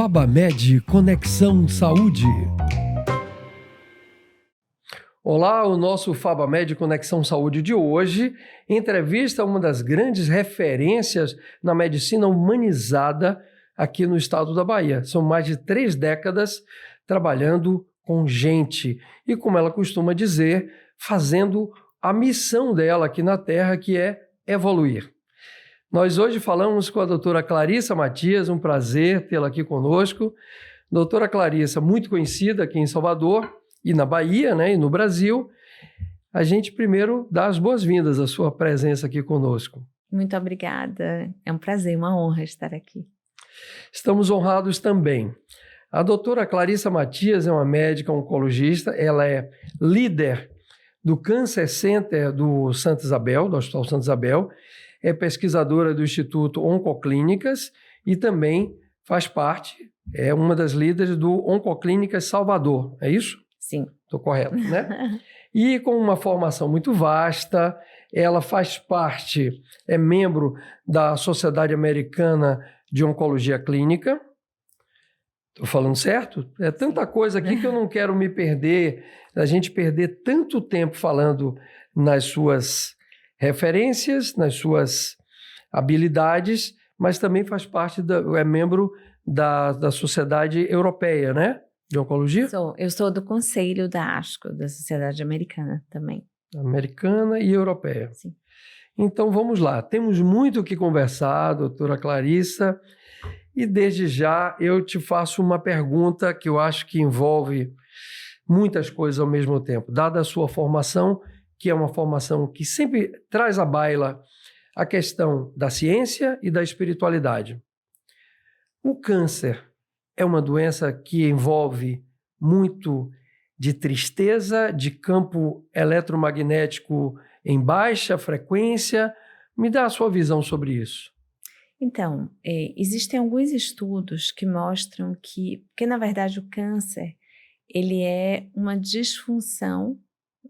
FabaMed Conexão Saúde. Olá, o nosso FabaMed Conexão Saúde de hoje entrevista uma das grandes referências na medicina humanizada aqui no estado da Bahia. São mais de 3 décadas trabalhando com gente e, como ela costuma dizer, fazendo a missão dela aqui na Terra, que é evoluir. Nós hoje falamos com a doutora Clarissa Matias, um prazer tê-la aqui conosco. Doutora Clarissa, muito conhecida aqui em Salvador e na Bahia, né, e no Brasil. A gente primeiro dá as boas-vindas à sua presença aqui conosco. Muito obrigada. É um prazer, uma honra estar aqui. Estamos honrados também. A doutora Clarissa Matias é uma médica oncologista, ela é líder do Cancer Center do Santa Isabel, do Hospital Santa Isabel, é pesquisadora do Instituto Oncoclínicas e também faz parte, é uma das líderes do Oncoclínicas Salvador, é isso? Sim. Estou correto, né? E com uma formação muito vasta, ela faz parte, é membro da Sociedade Americana de Oncologia Clínica. Estou falando certo? É tanta coisa aqui que eu não quero me perder, a gente perder tanto tempo falando nas suas referências, nas suas habilidades, mas também faz parte, é membro da Sociedade Europeia, né? De Oncologia? Eu sou do Conselho da ASCO, da Sociedade Americana também. Americana e Europeia. Sim. Então vamos lá, temos muito o que conversar, doutora Clarissa, e desde já eu te faço uma pergunta que eu acho que envolve muitas coisas ao mesmo tempo. Dada a sua formação, que é uma formação que sempre traz à baila a questão da ciência e da espiritualidade. O câncer é uma doença que envolve muito de tristeza, de campo eletromagnético em baixa frequência. Me dá a sua visão sobre isso. Então, existem alguns estudos que mostram porque na verdade o câncer, ele é uma disfunção,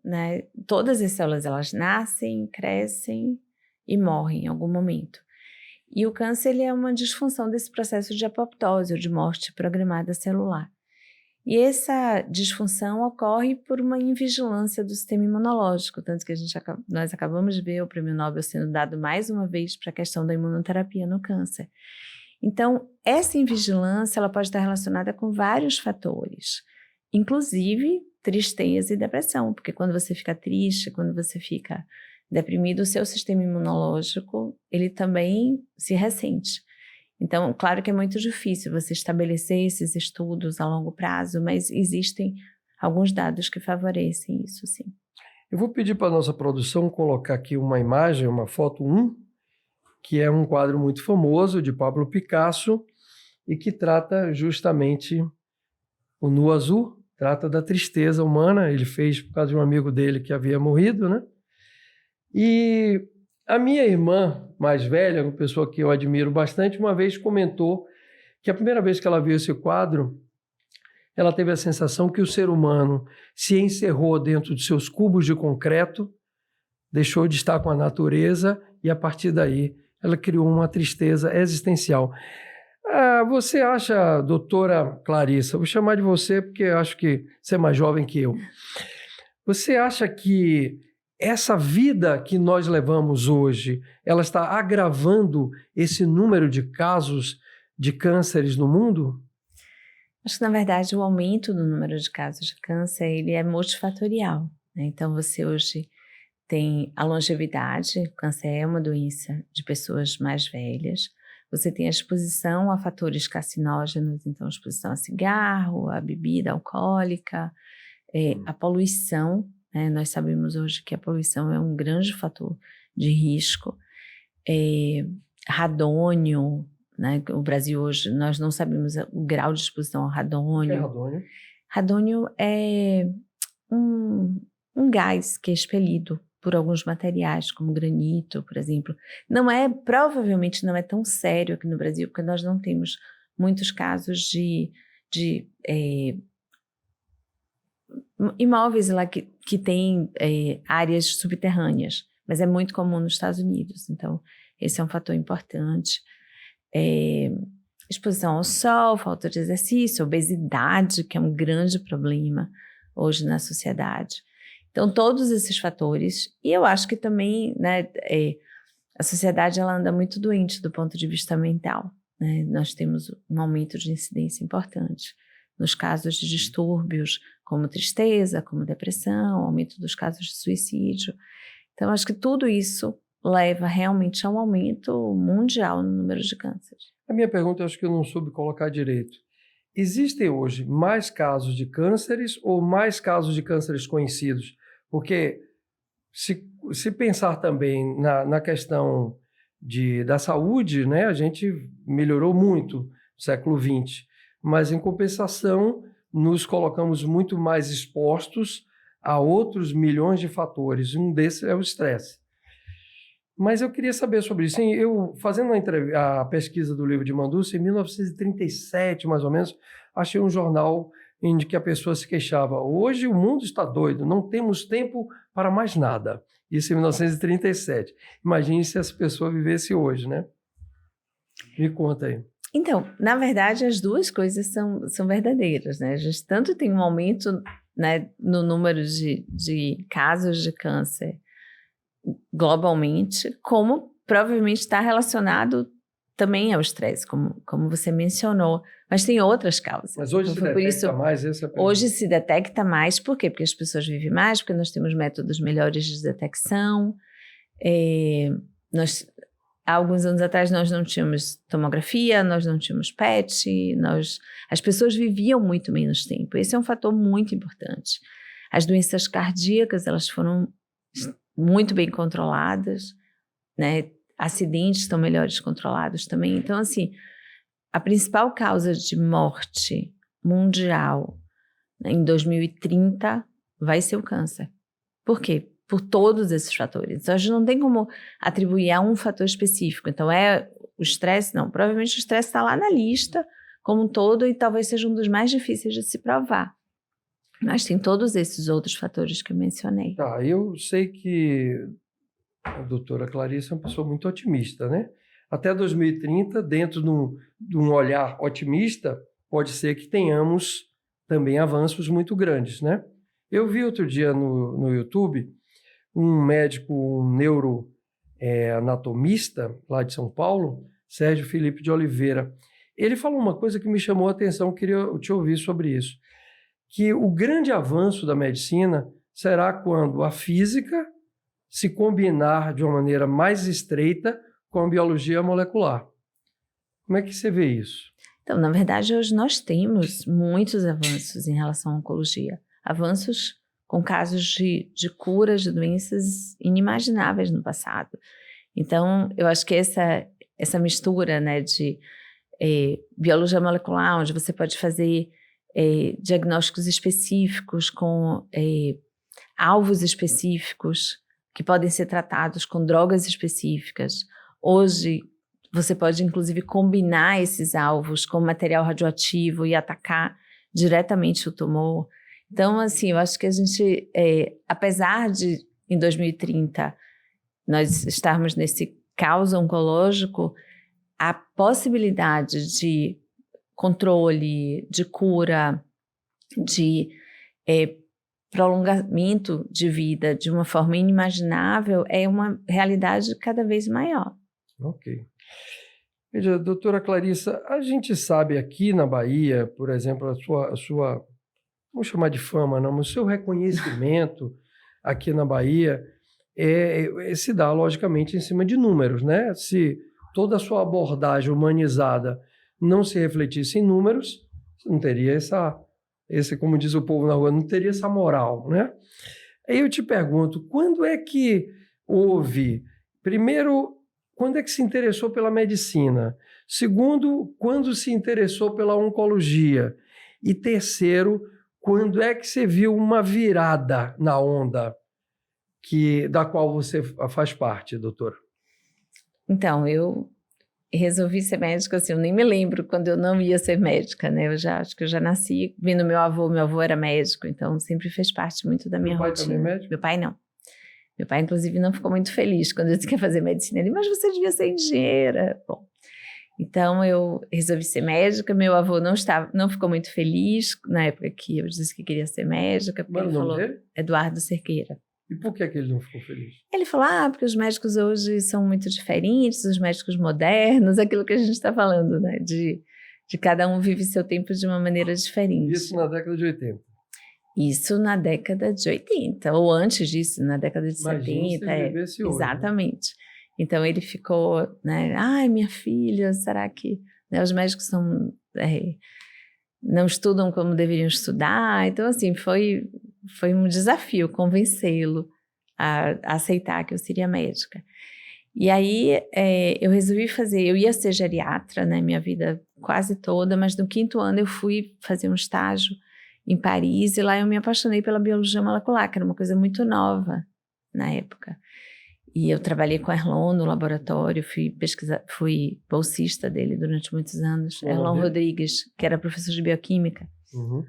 né? Todas as células, elas nascem, crescem e morrem em algum momento. E o câncer, ele é uma disfunção desse processo de apoptose, ou de morte programada celular. E essa disfunção ocorre por uma invigilância do sistema imunológico, tanto que nós acabamos de ver o prêmio Nobel sendo dado mais uma vez para a questão da imunoterapia no câncer. Então, essa invigilância, ela pode estar relacionada com vários fatores, inclusive tristeza e depressão, porque quando você fica triste, quando você fica deprimido, o seu sistema imunológico, ele também se ressente. Então, claro que é muito difícil você estabelecer esses estudos a longo prazo, mas existem alguns dados que favorecem isso, sim. Eu vou pedir para a nossa produção colocar aqui uma imagem, uma foto 1, que é um quadro muito famoso de Pablo Picasso e que trata justamente o nu azul, trata da tristeza humana. Ele fez por causa de um amigo dele que havia morrido, né? E a minha irmã mais velha, uma pessoa que eu admiro bastante, uma vez comentou que a primeira vez que ela viu esse quadro, ela teve a sensação que o ser humano se encerrou dentro de seus cubos de concreto, deixou de estar com a natureza e, a partir daí, ela criou uma tristeza existencial. Você acha, doutora Clarissa, vou chamar de você porque eu acho que você é mais jovem que eu, você acha que essa vida que nós levamos hoje, ela está agravando esse número de casos de cânceres no mundo? Acho que, na verdade, o aumento do número de casos de câncer, ele é multifatorial, né? Então, você hoje tem a longevidade, o câncer é uma doença de pessoas mais velhas, você tem a exposição a fatores carcinógenos, então a exposição a cigarro, a bebida alcoólica, a poluição, né? Nós sabemos hoje que a poluição é um grande fator de risco, radônio, né? O Brasil hoje, nós não sabemos o grau de exposição ao radônio. O que é radônio? Radônio é um gás que é expelido por alguns materiais, como granito, por exemplo. Provavelmente não é tão sério aqui no Brasil, porque nós não temos muitos casos de imóveis lá que têm áreas subterrâneas, mas é muito comum nos Estados Unidos. Então, esse é um fator importante. exposição ao sol, falta de exercício, obesidade, que é um grande problema hoje na sociedade. Então, todos esses fatores, e eu acho que também, né, a sociedade ela anda muito doente do ponto de vista mental, né? Nós temos um aumento de incidência importante nos casos de distúrbios, como tristeza, como depressão, aumento dos casos de suicídio. Então, acho que tudo isso leva realmente a um aumento mundial no número de cânceres. A minha pergunta, eu acho que eu não soube colocar direito. Existem hoje mais casos de cânceres ou mais casos de cânceres conhecidos? Porque se pensar também na questão da saúde, né, a gente melhorou muito no século XX, mas em compensação nos colocamos muito mais expostos a outros milhões de fatores. Um desses é o estresse. Mas eu queria saber sobre isso. Sim, eu, fazendo a pesquisa do livro de Manduca, em 1937, mais ou menos, achei um jornal em que a pessoa se queixava: hoje o mundo está doido, não temos tempo para mais nada. Isso em 1937. Imagine se essa pessoa vivesse hoje, né? Me conta aí. Então, na verdade, as duas coisas são verdadeiras, né? A gente tanto tem um aumento, né, no número de casos de câncer globalmente, como provavelmente está relacionado também ao estresse, como você mencionou. Mas tem outras causas. Mas hoje se detecta mais essa pergunta? Hoje se detecta mais, por quê? Porque as pessoas vivem mais, porque nós temos métodos melhores de detecção. Há alguns anos atrás nós não tínhamos tomografia, nós não tínhamos PET, as pessoas viviam muito menos tempo. Esse é um fator muito importante. As doenças cardíacas, elas foram muito bem controladas, né? Acidentes estão melhores controlados também. Então, assim, a principal causa de morte mundial, né, em 2030 vai ser o câncer. Por quê? Por todos esses fatores. Então, a gente não tem como atribuir a um fator específico. Então, é o estresse? Não. Provavelmente o estresse está lá na lista como um todo e talvez seja um dos mais difíceis de se provar. Mas tem todos esses outros fatores que eu mencionei. Tá, eu sei que a doutora Clarice é uma pessoa muito otimista, né? Até 2030, dentro de um olhar otimista, pode ser que tenhamos também avanços muito grandes, né? Eu vi outro dia no YouTube um médico, um neuroanatomista lá de São Paulo, Sérgio Felipe de Oliveira. Ele falou uma coisa que me chamou a atenção, eu queria te ouvir sobre isso, que o grande avanço da medicina será quando a física se combinar de uma maneira mais estreita com a biologia molecular. Como é que você vê isso? Então, na verdade, hoje nós temos muitos avanços em relação à oncologia. Avanços com casos de curas de doenças inimagináveis no passado. Então, eu acho que essa mistura, né, de biologia molecular, onde você pode fazer diagnósticos específicos com alvos específicos que podem ser tratados com drogas específicas. Hoje, você pode, inclusive, combinar esses alvos com material radioativo e atacar diretamente o tumor. Então, assim, eu acho que a gente, apesar de, em 2030, nós estarmos nesse caos oncológico, a possibilidade de controle, de cura, de prolongamento de vida de uma forma inimaginável é uma realidade cada vez maior. Ok. Veja, doutora Clarissa, a gente sabe aqui na Bahia, por exemplo, a sua vamos chamar de fama, não, mas o seu reconhecimento aqui na Bahia se dá, logicamente, em cima de números, né? Se toda a sua abordagem humanizada não se refletisse em números, você não teria como diz o povo na rua, não teria essa moral, né? Aí eu te pergunto, quando é que houve, primeiro, quando é que se interessou pela medicina? Segundo, quando se interessou pela oncologia? E terceiro, quando é que você viu uma virada na onda da qual você faz parte, doutora? Então, eu resolvi ser médica, assim, eu nem me lembro quando eu não ia ser médica, né? Acho que eu já nasci vendo meu avô era médico, então sempre fez parte muito da minha rotina. Meu pai também é médico? Meu pai não. Meu pai, inclusive, não ficou muito feliz quando eu disse que ia fazer medicina. Ele, mas você devia ser engenheira. Bom, Então, eu resolvi ser médica. Meu avô não ficou muito feliz na época que eu disse que queria ser médica, porque Qual era ele o nome falou, dele? Eduardo Cerqueira. E por que ele não ficou feliz? Ele falou, porque os médicos hoje são muito diferentes, os médicos modernos, aquilo que a gente está falando, né? De cada um vive seu tempo de uma maneira diferente. Isso na década de 80. Isso na década de 80, ou antes disso, na década de Imagine 70. se vivesse hoje, exatamente. Né? Então ele ficou, né? Ai, minha filha, será que né, os médicos não estudam como deveriam estudar? Então, assim, foi um desafio convencê-lo a aceitar que eu seria médica. E aí eu resolvi eu ia ser geriatra, né, minha vida quase toda, mas no 5º ano eu fui fazer um estágio em Paris e lá eu me apaixonei pela biologia molecular, que era uma coisa muito nova na época. E eu trabalhei com Erlon no laboratório, fui bolsista dele durante muitos anos, Erlon Rodrigues, que era professor de bioquímica. Uhum.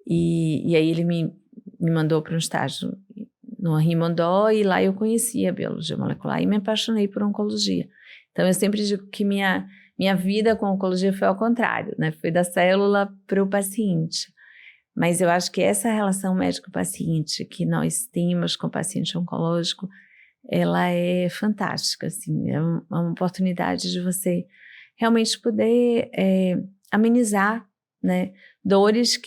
E aí ele me mandou para um estágio no Henri Mondor, e lá eu conheci a biologia molecular e me apaixonei por oncologia. Então eu sempre digo que minha vida com oncologia foi ao contrário, né? Foi da célula para o paciente. Mas eu acho que essa relação médico-paciente que nós temos com o paciente oncológico, ela é fantástica, assim, é uma oportunidade de você realmente poder amenizar, né, dores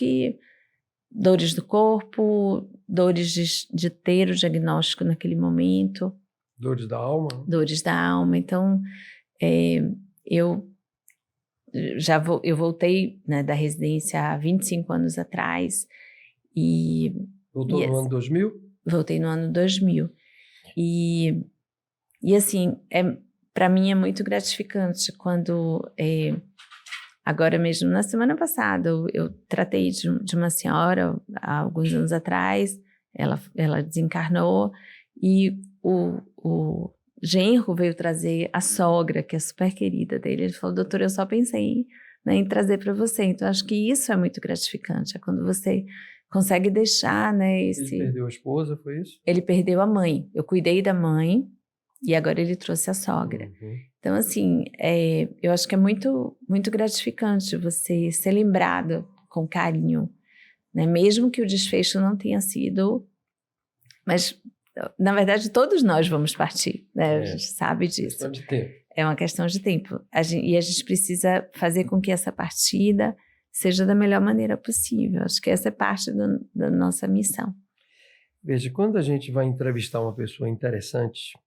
do corpo, dores de ter o diagnóstico naquele momento. Dores da alma. Dores da alma. Então, eu voltei, né, da residência há 25 anos atrás. Voltou no ano 2000? Voltei no ano 2000. E assim, para mim é muito gratificante quando, agora mesmo, na semana passada, eu tratei de uma senhora há alguns anos atrás, ela desencarnou, e o genro veio trazer a sogra, que é super querida dele. Ele falou, doutor, eu só pensei em trazer para você. Então, acho que isso é muito gratificante, é quando você consegue deixar, né, Ele perdeu a esposa, foi isso? Ele perdeu a mãe. Eu cuidei da mãe e agora ele trouxe a sogra. Uhum. Então, assim, eu acho que é muito, muito gratificante você ser lembrado com carinho, né? Mesmo que o desfecho não tenha sido... Mas, na verdade, todos nós vamos partir, né? A gente sabe disso. É questão de tempo. É uma questão de tempo. E a gente precisa fazer com que essa partida seja da melhor maneira possível. Acho que essa é parte da nossa missão. Veja, quando a gente vai entrevistar uma pessoa interessante,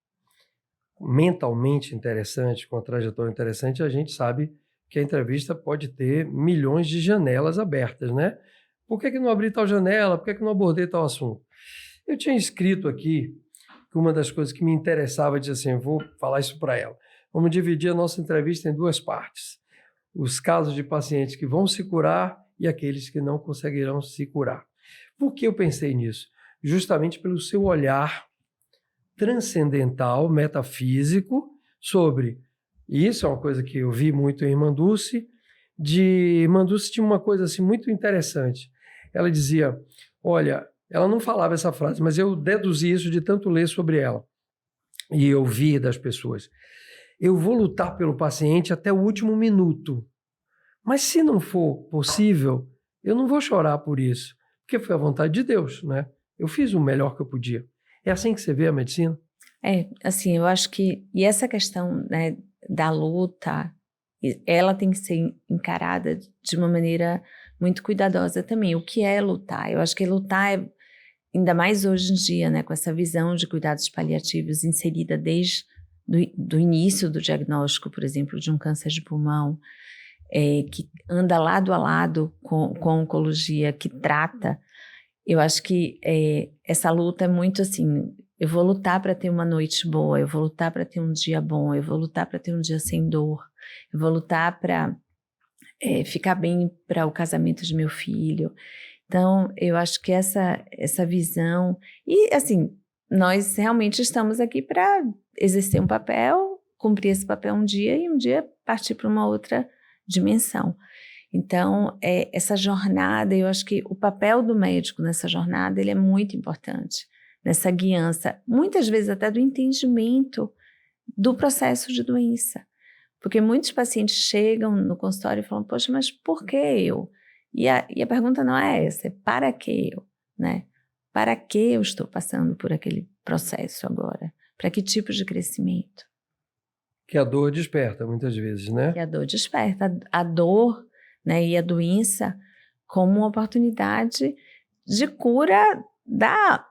mentalmente interessante, com uma trajetória interessante, a gente sabe que a entrevista pode ter milhões de janelas abertas, né? Por que não abrir tal janela? Por que não abordei tal assunto? Eu tinha escrito aqui que uma das coisas que me interessava, disse assim, eu vou falar isso para ela. Vamos dividir a nossa entrevista em 2 partes. Os casos de pacientes que vão se curar e aqueles que não conseguirão se curar. Por que eu pensei nisso? Justamente pelo seu olhar transcendental, metafísico, sobre... E isso é uma coisa que eu vi muito em Irmã Dulce. Irmã Dulce tinha uma coisa assim muito interessante. Ela dizia, olha, ela não falava essa frase, mas eu deduzi isso de tanto ler sobre ela. E eu vi das pessoas. Eu vou lutar pelo paciente até o último minuto. Mas se não for possível, eu não vou chorar por isso. Porque foi a vontade de Deus, né? Eu fiz o melhor que eu podia. É assim que você vê a medicina? Assim, eu acho que... E essa questão, né, da luta, ela tem que ser encarada de uma maneira muito cuidadosa também. O que é lutar? Eu acho que lutar ainda mais hoje em dia, né, com essa visão de cuidados paliativos inserida desde do início do diagnóstico, por exemplo, de um câncer de pulmão, que anda lado a lado com a oncologia, que trata. Eu acho que essa luta é muito assim, eu vou lutar para ter uma noite boa, eu vou lutar para ter um dia bom, eu vou lutar para ter um dia sem dor, eu vou lutar para ficar bem para o casamento de meu filho. Então, eu acho que essa visão... E, assim, nós realmente estamos aqui para exercer um papel, cumprir esse papel um dia e um dia partir para uma outra dimensão. Então, essa jornada, eu acho que o papel do médico nessa jornada, ele é muito importante, nessa guiança, muitas vezes até do entendimento do processo de doença. Porque muitos pacientes chegam no consultório e falam, poxa, mas por que eu? E a pergunta não é essa, é para que eu, né? Para que eu estou passando por aquele processo agora? Para que tipo de crescimento? Que a dor desperta, muitas vezes, né? Que a dor desperta. A dor, né, e a doença como uma oportunidade de cura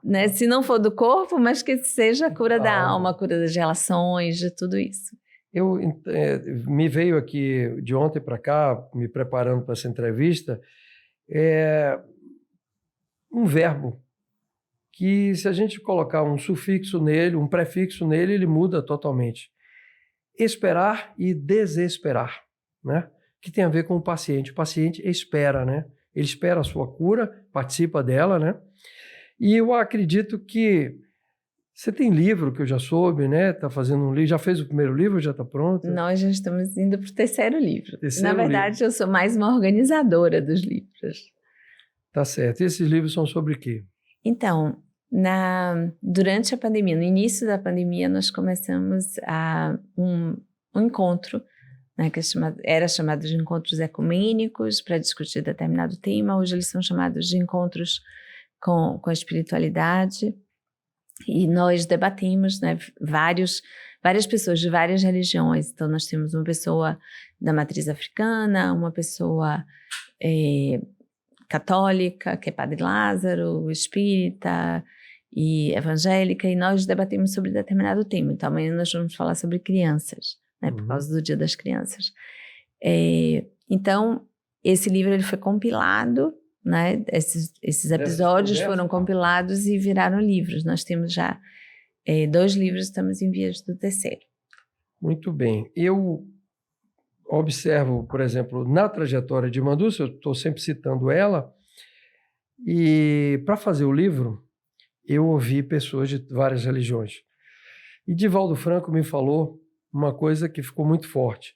né? Se não for do corpo, mas que seja a cura da alma, a cura das relações, de tudo isso. Me veio aqui de ontem para cá, me preparando para essa entrevista, um verbo que, se a gente colocar um sufixo nele, um prefixo nele, ele muda totalmente. Esperar e desesperar, né? Que tem a ver com o paciente. O paciente espera, né? Ele espera a sua cura, participa dela, né? E eu acredito que você tem livro que eu já soube, né? Está fazendo um livro, já fez o primeiro livro, já está pronto? Nós já estamos indo para o terceiro livro. Terceiro Na verdade, livro. eu sou mais uma organizadora dos livros. Tá certo. E esses livros são sobre o quê? Então, durante a pandemia, no início da pandemia, nós começamos um encontro, né, que era chamado de encontros ecumênicos para discutir determinado tema. Hoje eles são chamados de encontros com a espiritualidade. E nós debatimos, né, várias pessoas de várias religiões. Então, nós temos uma pessoa da matriz africana, uma pessoa católica, que é Padre Lázaro, espírita e evangélica, e nós debatimos sobre determinado tema. Então, amanhã nós vamos falar sobre crianças, né, por causa do Dia das Crianças. Então, esse livro ele foi compilado, né, esses episódios foram compilados e viraram livros. Nós temos já 2 livros, estamos em vias do terceiro. Muito bem. Eu observo, por exemplo, na trajetória de Mandúcia, eu estou sempre citando ela, e para fazer o livro, eu ouvi pessoas de várias religiões. E Divaldo Franco me falou uma coisa que ficou muito forte.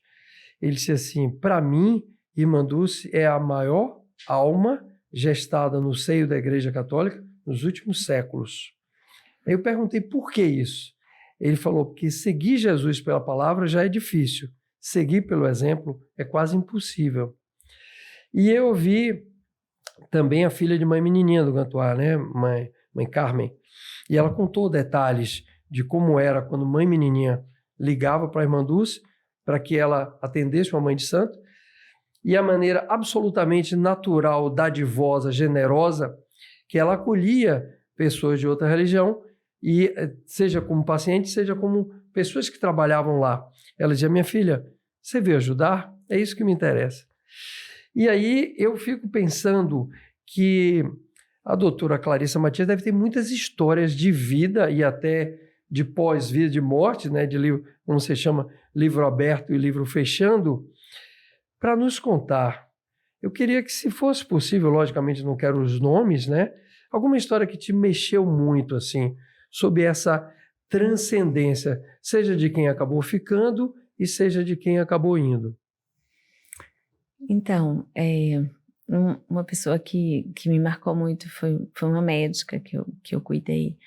Ele disse assim, para mim, Irmã Dulce é a maior alma gestada no seio da Igreja Católica nos últimos séculos. Aí eu perguntei por que isso. Ele falou, porque seguir Jesus pela palavra já é difícil. Seguir pelo exemplo é quase impossível. E eu ouvi também a filha de Mãe Menininha do Gantuá, né? Mãe Carmen. E ela contou detalhes de como era quando Mãe Menininha ligava para a Irmã Dulce para que ela atendesse uma mãe de santo, e a maneira absolutamente natural, dadivosa, generosa, que ela acolhia pessoas de outra religião, e seja como paciente, seja como pessoas que trabalhavam lá. Ela dizia, minha filha, você veio ajudar? É isso que me interessa. E aí eu fico pensando que a doutora Clarissa Matias deve ter muitas histórias de vida e até de pós-vida, de morte, né, de livro, como você chama, livro aberto e livro fechando, para nos contar. Eu queria que, se fosse possível, logicamente não quero os nomes, né? Alguma história que te mexeu muito, assim, sobre essa transcendência, seja de quem acabou ficando e seja de quem acabou indo. Então, uma pessoa que me marcou muito foi uma médica que eu cuidei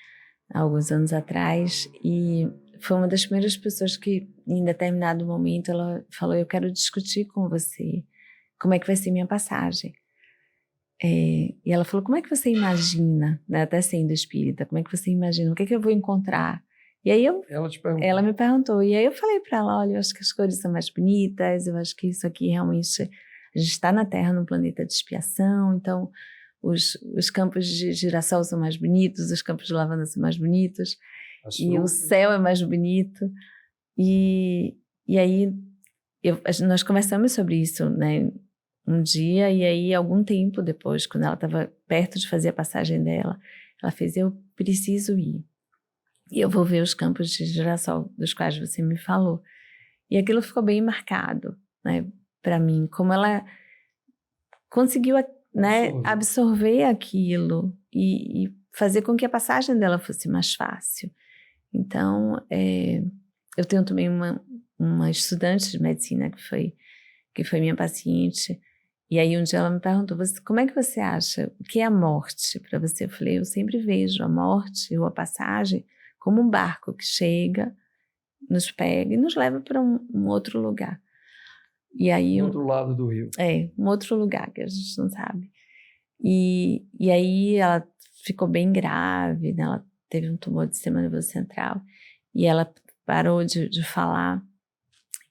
há alguns anos atrás, e foi uma das primeiras pessoas que, em determinado momento, ela falou, eu quero discutir com você como é que vai ser minha passagem. E ela falou, como é que você imagina, né, até sendo espírita, como é que você imagina, o que é que eu vou encontrar? E aí ela me perguntou, e aí eu falei para ela, olha, eu acho que as cores são mais bonitas, eu acho que isso aqui realmente, a gente está na Terra num planeta de expiação, então os campos de girassol são mais bonitos, os campos de lavanda são mais bonitos, e o céu é mais bonito. E aí nós conversamos sobre isso, né, um dia, e aí algum tempo depois, quando ela estava perto de fazer a passagem dela, ela fez, eu preciso ir. E eu vou ver os campos de girassol dos quais você me falou. E aquilo ficou bem marcado, né, para mim, como ela conseguiu, né, absorver aquilo e fazer com que a passagem dela fosse mais fácil. Então, eu tenho também uma estudante de medicina que foi minha paciente, e aí um dia ela me perguntou, como é que você acha, o que é a morte para você? Eu falei, eu sempre vejo a morte ou a passagem como um barco que chega nos pega e nos leva para um outro lugar. E aí, Do outro lado do rio. um outro lugar que a gente não sabe. E aí ela ficou bem grave, né? Ela teve um tumor do sistema nervoso central e ela parou de falar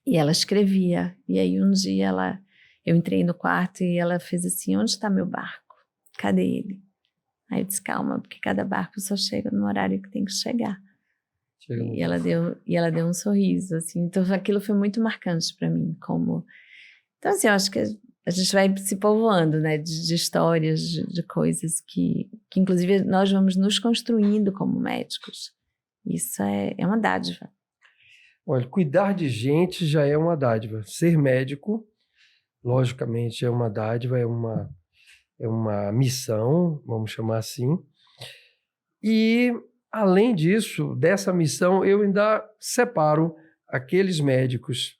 e ela escrevia. E aí um dia eu entrei no quarto e ela fez assim: onde está meu barco? Cadê ele? Aí eu disse: calma, porque cada barco só chega no horário que tem que chegar. E ela deu um sorriso, assim. Então aquilo foi muito marcante para mim, como... Então assim, eu acho que a gente vai se povoando, né, de histórias, de coisas que inclusive nós vamos nos construindo como médicos. Isso é uma dádiva. Olha, cuidar de gente já é uma dádiva. Ser médico, logicamente, é uma dádiva, é uma missão, vamos chamar assim. E, além disso, dessa missão, eu ainda separo aqueles médicos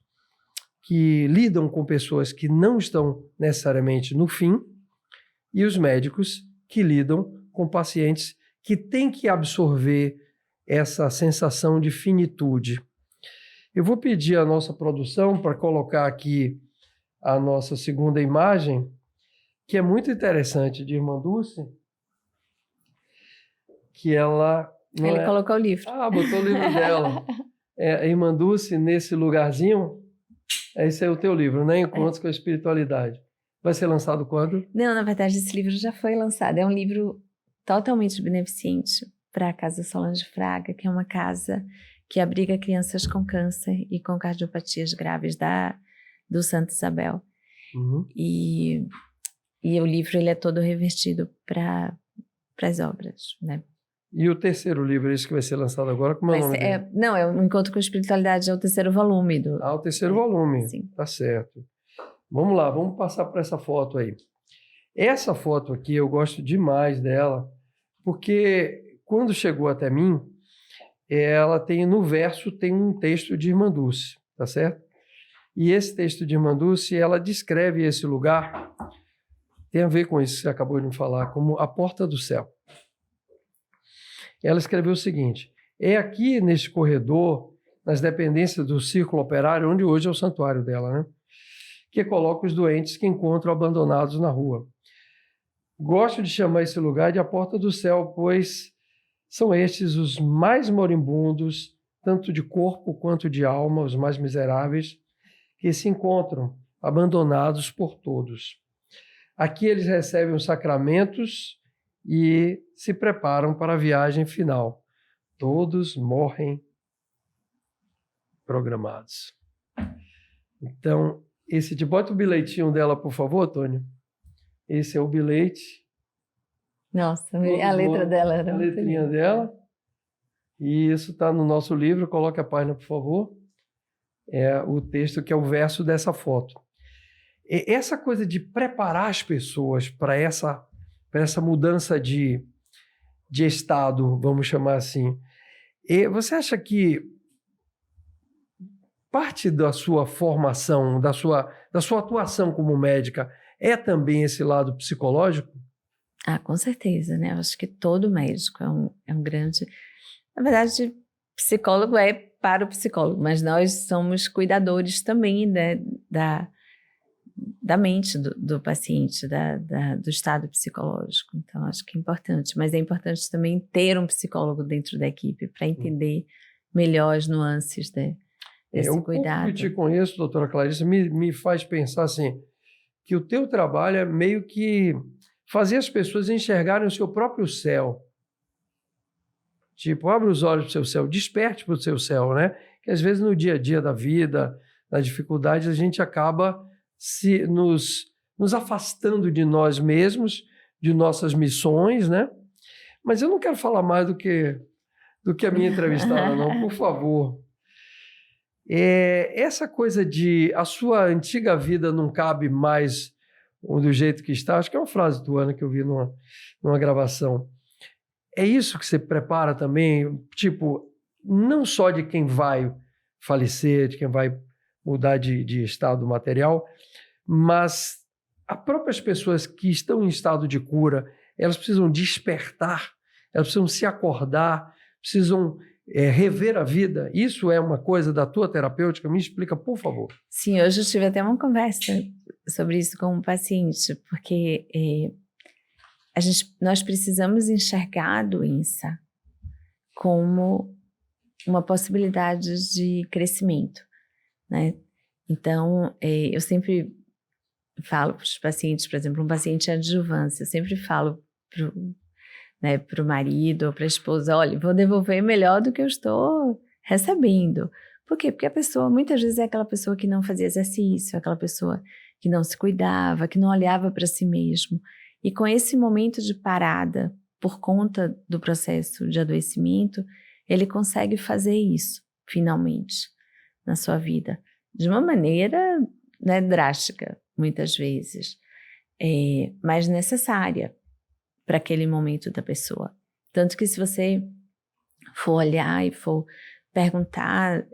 que lidam com pessoas que não estão necessariamente no fim e os médicos que lidam com pacientes que têm que absorver essa sensação de finitude. Eu vou pedir à nossa produção para colocar aqui a nossa segunda imagem, que é muito interessante, de Irmã Dulce, que ela... Ele colocou o livro. Botou o livro dela. A Irmã Dulce, nesse lugarzinho, esse é o teu livro, né? Encontros com a Espiritualidade. Vai ser lançado quando? Não, na verdade, esse livro já foi lançado. É um livro totalmente beneficente para a Casa Solange Fraga, que é uma casa que abriga crianças com câncer e com cardiopatias graves do Santa Isabel. Uhum. E o livro ele é todo revertido para as obras, né? E o terceiro livro, esse que vai ser lançado agora, como é o nome dele? Não, é o Encontro com a Espiritualidade, é o terceiro volume. O terceiro volume. Sim. Tá certo. Vamos lá, vamos passar por essa foto aí. Essa foto aqui, eu gosto demais dela, porque quando chegou até mim, ela tem, no verso, tem um texto de Irmã Dulce, tá certo? E esse texto de Irmã Dulce, ela descreve esse lugar, tem a ver com isso que você acabou de me falar, como a porta do céu. Ela escreveu o seguinte: é aqui neste corredor, nas dependências do Círculo Operário, onde hoje é o santuário dela, né? Que coloca os doentes que encontram abandonados na rua. Gosto de chamar esse lugar de a porta do céu, pois são estes os mais moribundos, tanto de corpo quanto de alma, os mais miseráveis, que se encontram abandonados por todos. Aqui eles recebem os sacramentos e se preparam para a viagem final. Todos morrem programados. Então, bota o bilhetinho dela, por favor, Tônia. Esse é o bilhete. Nossa, a letra dela era a letrinha dela. E isso está no nosso livro. Coloque a página, por favor. É o texto que é o verso dessa foto. Essa coisa de preparar as pessoas para essa mudança de estado, vamos chamar assim. E você acha que parte da sua formação, da sua atuação como médica, é também esse lado psicológico? Com certeza, né? Eu acho que todo médico é um grande... Na verdade, psicólogo é para o psicólogo, mas nós somos cuidadores também, né, da mente do paciente, do estado psicológico. Então, acho que é importante. Mas é importante também ter um psicólogo dentro da equipe para entender melhor as nuances desse cuidado. Eu te conheço, doutora Clarice, me faz pensar assim, que o teu trabalho é meio que fazer as pessoas enxergarem o seu próprio céu. Tipo, abre os olhos para o seu céu, desperte para o seu céu, né? Que às vezes no dia a dia da vida, nas dificuldades, a gente acaba nos afastando de nós mesmos, de nossas missões, né? Mas eu não quero falar mais do que a minha entrevistada, não, por favor. Essa coisa de a sua antiga vida não cabe mais do jeito que está, acho que é uma frase tua, Ana, que eu vi numa gravação. É isso que você prepara também, tipo, não só de quem vai falecer, de quem vai mudar de estado material, mas as próprias pessoas que estão em estado de cura, elas precisam despertar, elas precisam se acordar, precisam rever a vida, isso é uma coisa da tua terapêutica? Me explica, por favor. Sim, hoje eu tive até uma conversa sobre isso com um paciente, porque nós precisamos enxergar a doença como uma possibilidade de crescimento, né? Então, eu sempre falo para os pacientes, por exemplo, um paciente em adjuvância, eu sempre falo para o marido ou para a esposa, olha, vou devolver melhor do que eu estou recebendo. Por quê? Porque a pessoa, muitas vezes, é aquela pessoa que não fazia exercício, aquela pessoa que não se cuidava, que não olhava para si mesmo. E com esse momento de parada, por conta do processo de adoecimento, ele consegue fazer isso, finalmente, na sua vida. De uma maneira, né, drástica, muitas vezes, mas necessária para aquele momento da pessoa. Tanto que se você for olhar e for perguntar,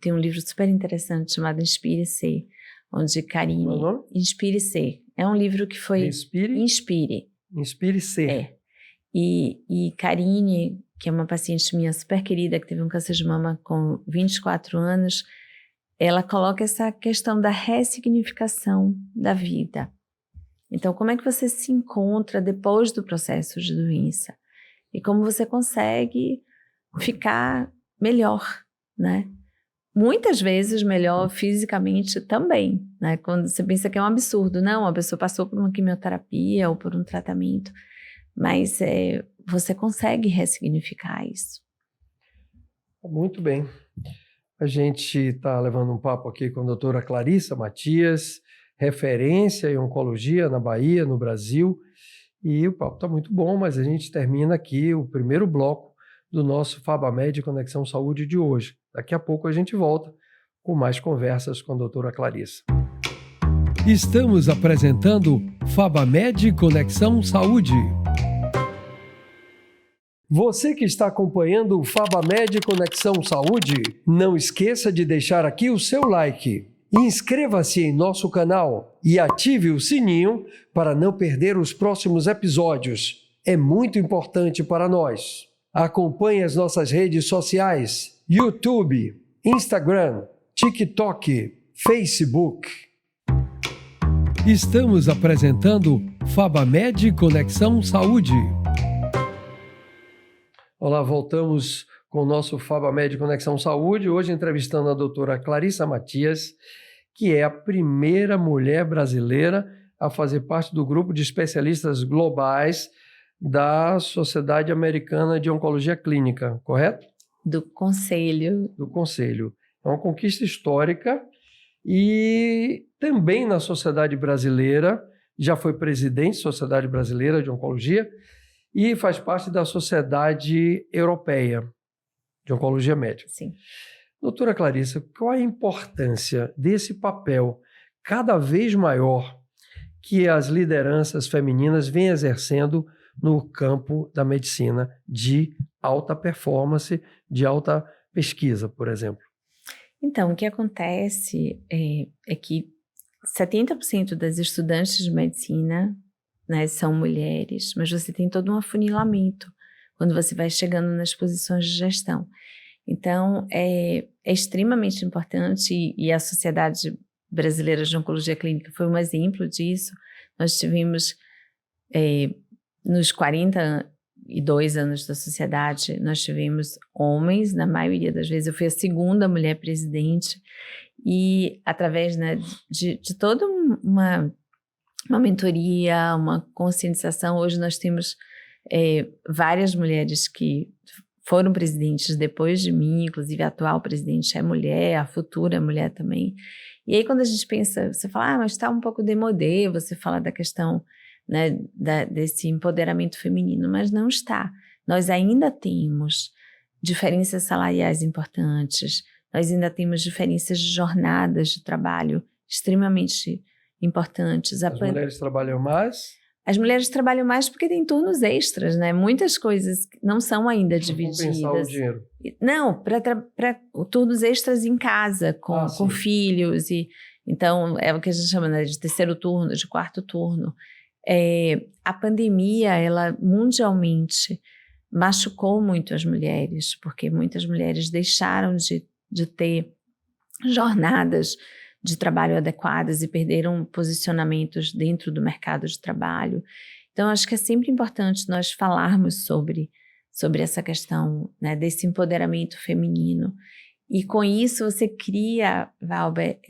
tem um livro super interessante chamado Inspire-se, onde Karine... Qual é o nome? Inspire-se. É um livro que foi... Inspire. Inspire-se. E Karine, que é uma paciente minha super querida, que teve um câncer de mama com 24 anos, ela coloca essa questão da ressignificação da vida. Então, como é que você se encontra depois do processo de doença? E como você consegue ficar melhor, né? Muitas vezes melhor fisicamente também, né? Quando você pensa que é um absurdo. Não, a pessoa passou por uma quimioterapia ou por um tratamento, mas você consegue ressignificar isso. Muito bem. A gente está levando um papo aqui com a doutora Clarissa Matias, referência em oncologia na Bahia, no Brasil, e o papo está muito bom, mas a gente termina aqui o primeiro bloco do nosso FabaMed Conexão Saúde de hoje. Daqui a pouco a gente volta com mais conversas com a doutora Clarissa. Estamos apresentando FabaMed Conexão Saúde. Você que está acompanhando o FabaMed Conexão Saúde, não esqueça de deixar aqui o seu like. Inscreva-se em nosso canal e ative o sininho para não perder os próximos episódios. É muito importante para nós. Acompanhe as nossas redes sociais: YouTube, Instagram, TikTok, Facebook. Estamos apresentando FabaMed Conexão Saúde. Olá, voltamos com o nosso FabaMed Conexão Saúde, hoje entrevistando a doutora Clarissa Matias, que é a primeira mulher brasileira a fazer parte do grupo de especialistas globais da Sociedade Americana de Oncologia Clínica, correto? Do Conselho. Do Conselho. É uma conquista histórica e também na Sociedade Brasileira, já foi presidente da Sociedade Brasileira de Oncologia e faz parte da Sociedade Europeia de Oncologia Médica. Sim. Doutora Clarissa, qual é a importância desse papel cada vez maior que as lideranças femininas vêm exercendo no campo da medicina de alta performance, de alta pesquisa, por exemplo? Então, o que acontece é que 70% das estudantes de medicina, né, são mulheres, mas você tem todo um afunilamento quando você vai chegando nas posições de gestão. Então, é extremamente importante, e a Sociedade Brasileira de Oncologia Clínica foi um exemplo disso. Nós tivemos, nos 42 anos da sociedade, nós tivemos homens, na maioria das vezes. Eu fui a segunda mulher presidente, e através, né, de toda uma mentoria, uma conscientização, hoje nós temos várias mulheres que foram presidentes depois de mim, inclusive a atual presidente é mulher, a futura é mulher também. E aí quando a gente pensa, você fala, mas está um pouco démodé, você fala da questão, né, desse empoderamento feminino, mas não está. Nós ainda temos diferenças salariais importantes, nós ainda temos diferenças de jornadas de trabalho extremamente importantes. As mulheres trabalham mais? As mulheres trabalham mais porque tem turnos extras, né? Muitas coisas não são ainda divididas. Compensar o dinheiro. Não, para turnos extras em casa, com filhos. Então, é o que a gente chama, né, de terceiro turno, de quarto turno. A pandemia, ela mundialmente machucou muito as mulheres, porque muitas mulheres deixaram de ter jornadas de trabalho adequadas e perderam posicionamentos dentro do mercado de trabalho. Então, acho que é sempre importante nós falarmos sobre essa questão, né, desse empoderamento feminino. E com isso você cria, Valber,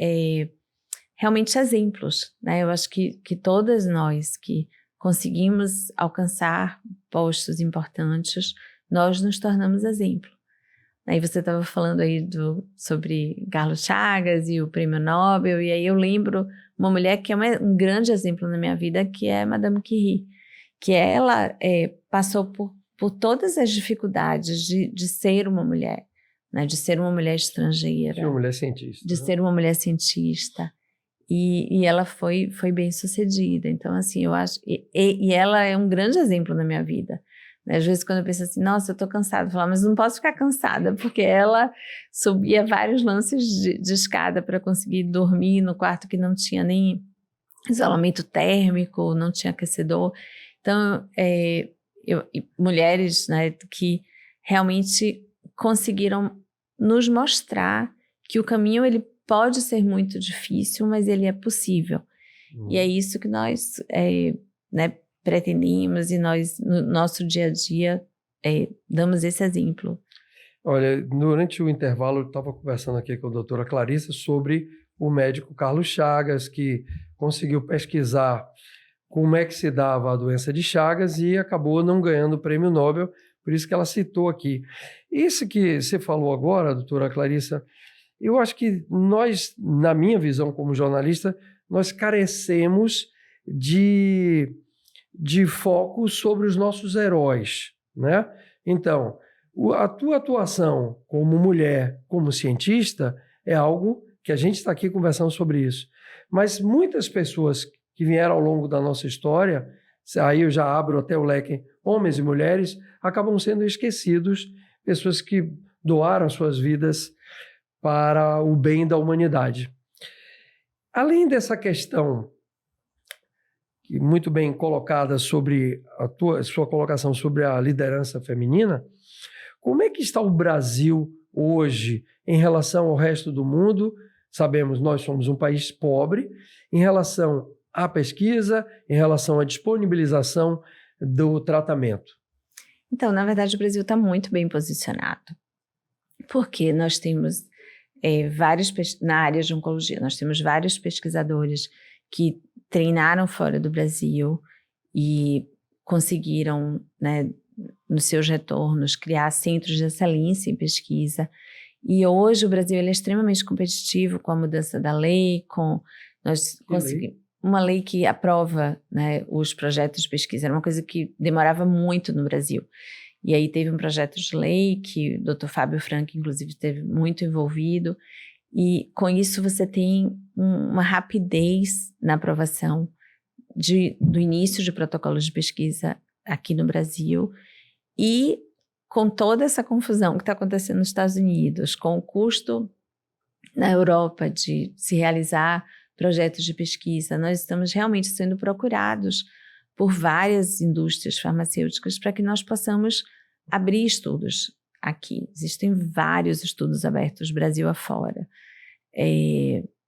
realmente exemplos, né? Eu acho que todas nós que conseguimos alcançar postos importantes, nós nos tornamos exemplo. Aí você estava falando aí sobre Carlos Chagas e o Prêmio Nobel, e aí eu lembro uma mulher que é um grande exemplo na minha vida, que é Madame Curie, que ela passou por todas as dificuldades de ser uma mulher, né? De ser uma mulher estrangeira. De ser uma mulher cientista. De ser uma mulher cientista. E ela foi bem sucedida. Então, assim, eu acho... E ela é um grande exemplo na minha vida. Às vezes, quando eu penso assim, nossa, eu tô cansada, eu falo, mas não posso ficar cansada, porque ela subia vários lances de escada para conseguir dormir no quarto que não tinha nem isolamento térmico, não tinha aquecedor. Então, mulheres, né, que realmente conseguiram nos mostrar que o caminho ele pode ser muito difícil, mas ele é possível. E é isso que nós né, pretendemos e nós, no nosso dia a dia, damos esse exemplo. Olha, durante o intervalo eu estava conversando aqui com a doutora Clarissa sobre o médico Carlos Chagas, que conseguiu pesquisar como é que se dava a doença de Chagas e acabou não ganhando o prêmio Nobel, por isso que ela citou aqui. Isso que você falou agora, doutora Clarissa, eu acho que nós, na minha visão como jornalista, nós carecemos de foco sobre os nossos heróis, né? Então, a tua atuação como mulher, como cientista, é algo que a gente está aqui conversando sobre isso. Mas muitas pessoas que vieram ao longo da nossa história, aí eu já abro até o leque, homens e mulheres, acabam sendo esquecidos, pessoas que doaram suas vidas para o bem da humanidade. Além dessa questão muito bem colocada sobre sua colocação sobre a liderança feminina, como é que está o Brasil hoje em relação ao resto do mundo? Sabemos, nós somos um país pobre, em relação à pesquisa, em relação à disponibilização do tratamento. Então, na verdade, o Brasil está muito bem posicionado, porque nós temos na área de oncologia, nós temos vários pesquisadores que treinaram fora do Brasil e conseguiram, né, nos seus retornos, criar centros de excelência em pesquisa. E hoje o Brasil ele é extremamente competitivo com a mudança da lei, nós conseguimos uma lei que aprova, né, os projetos de pesquisa. Era uma coisa que demorava muito no Brasil. E aí teve um projeto de lei que o Dr. Fábio Frank, inclusive, esteve muito envolvido. E com isso você tem uma rapidez na aprovação do início de protocolos de pesquisa aqui no Brasil. E com toda essa confusão que está acontecendo nos Estados Unidos, com o custo na Europa de se realizar projetos de pesquisa, nós estamos realmente sendo procurados por várias indústrias farmacêuticas para que nós possamos abrir estudos aqui. Existem vários estudos abertos Brasil afora.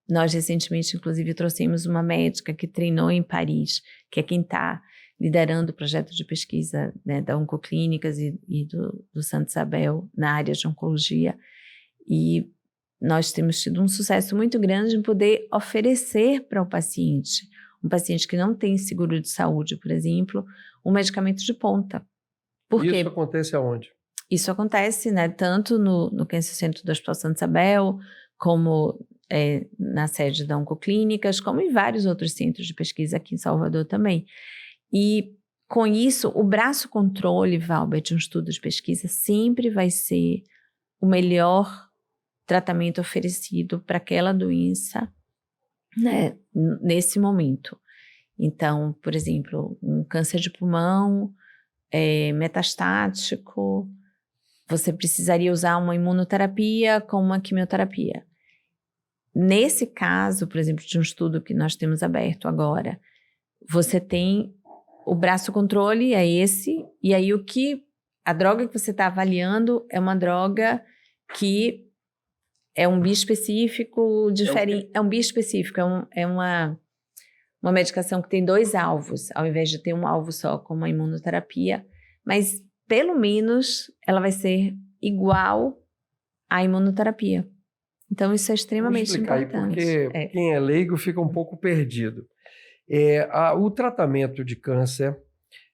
Nós recentemente, inclusive, trouxemos uma médica que treinou em Paris, que é quem está liderando o projeto de pesquisa, né, da Oncoclínicas e do Santa Isabel na área de oncologia. E nós temos tido um sucesso muito grande em poder oferecer para o paciente, um paciente que não tem seguro de saúde, por exemplo, um medicamento de ponta. Porque isso acontece aonde? Isso acontece, né, tanto no Câncer Centro do Hospital Santa Isabel, como na sede da Oncoclínicas, como em vários outros centros de pesquisa aqui em Salvador também. E com isso, o braço controle, Valber, de um estudo de pesquisa sempre vai ser o melhor tratamento oferecido para aquela doença, né, nesse momento. Então, por exemplo, um câncer de pulmão metastático, você precisaria usar uma imunoterapia com uma quimioterapia. Nesse caso, por exemplo, de um estudo que nós temos aberto agora, você tem o braço controle, é esse, e aí o que a droga que você está avaliando é uma droga que é um bispecífico diferente. É um bispecífico, é uma medicação que tem 2 alvos, ao invés de ter um alvo só, como a imunoterapia, mas pelo menos ela vai ser igual à imunoterapia. Então, isso é extremamente Vou explicar importante. aí, porque quem é leigo fica um pouco perdido. O tratamento de câncer